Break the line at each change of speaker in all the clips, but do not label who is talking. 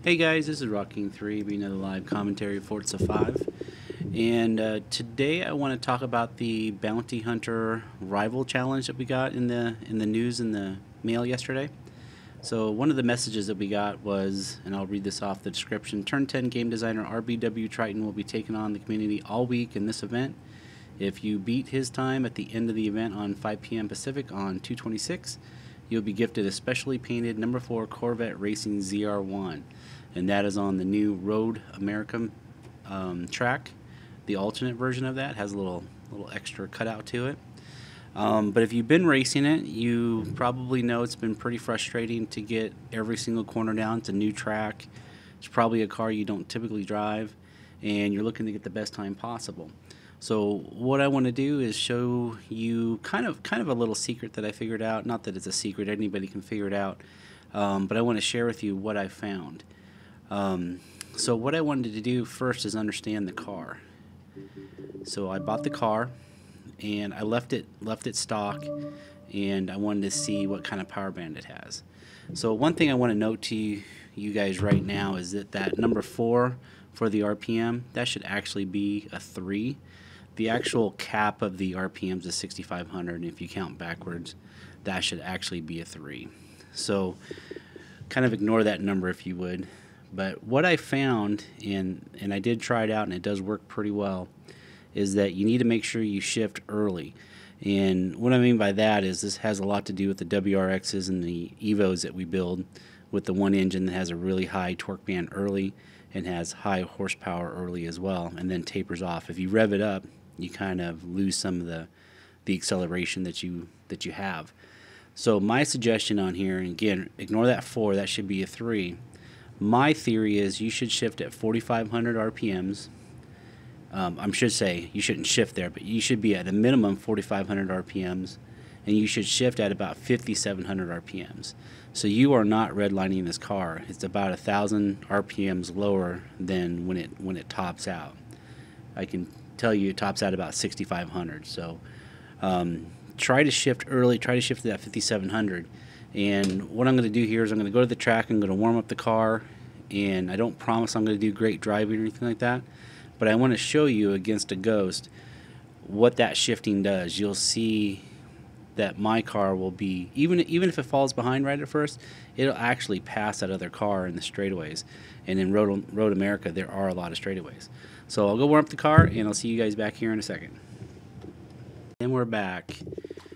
Hey guys, this is Rocking3 being another live commentary of Forza 5. And today I want to talk about the Bounty Hunter Rival Challenge that we got in the news in the mail yesterday. So one of the messages that we got was, and I'll read this off the description, Turn 10 game designer RBW Triton will be taking on the community all week in this event. If you beat his time at the end of the event on 5 p.m. Pacific on 2/26, you'll be gifted a specially painted number 4 Corvette Racing ZR1, and that is on the new Road America track. The alternate version of that has a little extra cutout to it. But if you've been racing it, you probably know it's been pretty frustrating to get every single corner down. It's a new track. It's probably a car you don't typically drive, and you're looking to get the best time possible. So what I want to do is show you kind of a little secret that I figured out. Not that it's a secret, anybody can figure it out, but I want to share with you what I found. So what I wanted to do first is understand the car. So I bought the car, and I left it stock, and I wanted to see what kind of power band it has. So one thing I want to note to you guys right now is that number 4 for the RPM, that should actually be a 3. The actual cap of the RPMs is 6,500, and if you count backwards, that should actually be a 3. So kind of ignore that number if you would. But what I found, and I did try it out, and it does work pretty well, is that you need to make sure you shift early. And what I mean by that is this has a lot to do with the WRXs and the Evos that we build, with the one engine that has a really high torque band early and has high horsepower early as well, and then tapers off. If you rev it up, you kind of lose some of the acceleration that you have. So my suggestion on here, and again, ignore that 4, that should be a 3. My theory is you should shift at 4,500 RPMs. I should say you shouldn't shift there, but you should be at a minimum 4,500 RPMs, and you should shift at about 5,700 RPMs. So you are not redlining this car. It's about 1,000 RPMs lower than when it tops out. I can tell you it tops out about 6,500. So try to shift early. Try to shift to that 5,700. And what I'm going to do here is I'm going to go to the track. I'm going to warm up the car, and I don't promise I'm going to do great driving or anything like that, but I want to show you against a Ghost what that shifting does. You'll see that my car will be, even if it falls behind right at first, it'll actually pass that other car in the straightaways. And in Road America, there are a lot of straightaways. So I'll go warm up the car, and I'll see you guys back here in a second. And we're back.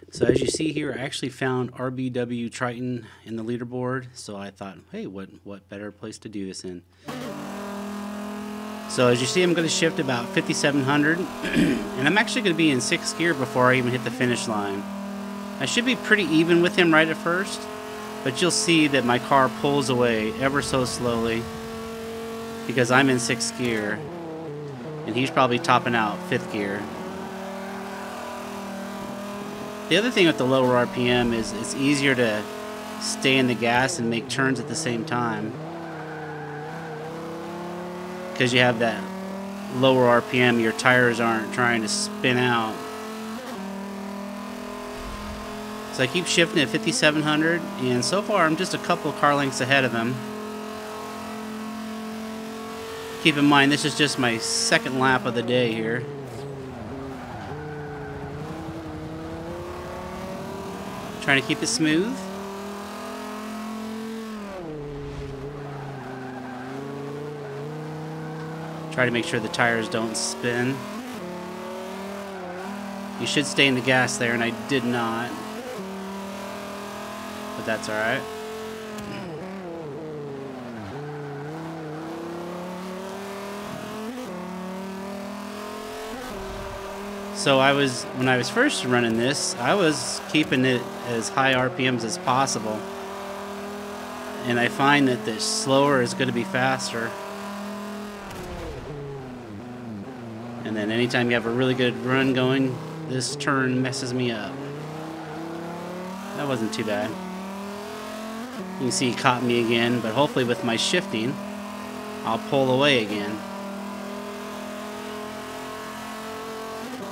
So as you see here, I actually found RBW Triton in the leaderboard. So I thought, hey, what better place to do this in? So as you see, I'm going to shift about 5,700, and I'm actually going to be in 6th gear before I even hit the finish line. I should be pretty even with him right at first, but you'll see that my car pulls away ever so slowly because I'm in 6th gear, and he's probably topping out 5th gear. The other thing with the lower RPM is it's easier to stay in the gas and make turns at the same time, because you have that lower RPM, your tires aren't trying to spin out. So I keep shifting at 5,700, and so far I'm just a couple of car lengths ahead of him. Keep in mind, this is just my 2nd lap of the day here. Trying to keep it smooth. Try to make sure the tires don't spin. You should stay in the gas there, and I did not. But that's alright. So when I was first running this, I was keeping it as high RPMs as possible. And I find that the slower is going to be faster. And then anytime you have a really good run going, this turn messes me up. That wasn't too bad. You can see he caught me again, but hopefully with my shifting, I'll pull away again.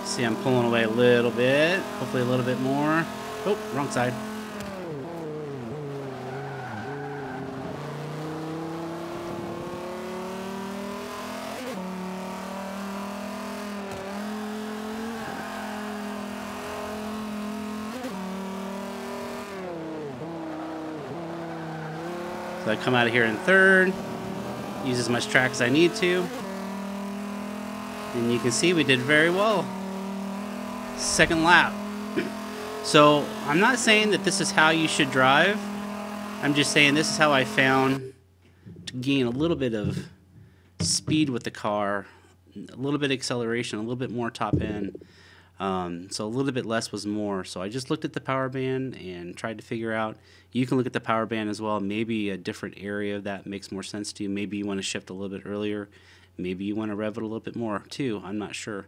See, I'm pulling away a little bit, hopefully a little bit more. Oh, wrong side. So I come out of here in third, use as much track as I need to, and you can see we did very well. Second lap. So I'm not saying that this is how you should drive. I'm just saying this is how I found to gain a little bit of speed with the car, a little bit of acceleration, a little bit more top end. So a little bit less was more. So I just looked at the power band and tried to figure out. You can look at the power band as well. Maybe a different area of that makes more sense to you. Maybe you want to shift a little bit earlier. Maybe you want to rev it a little bit more too. I'm not sure.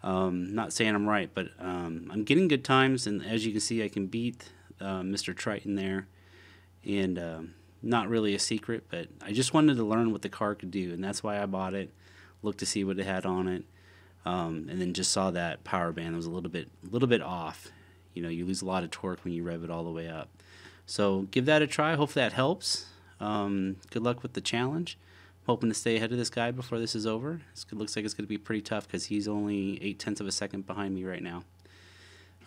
Not saying I'm right, but I'm getting good times, and as you can see, I can beat Mr. Triton there, and not really a secret, but I just wanted to learn what the car could do, and that's why I bought it, looked to see what it had on it, and then just saw that power band was a little bit off. You know, you lose a lot of torque when you rev it all the way up. So give that a try. Hopefully that helps. Good luck with the challenge. Hoping to stay ahead of this guy before this is over. It looks like it's going to be pretty tough because he's only 0.8 of a second behind me right now.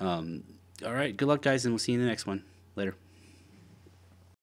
All right, good luck, guys, and we'll see you in the next one. Later.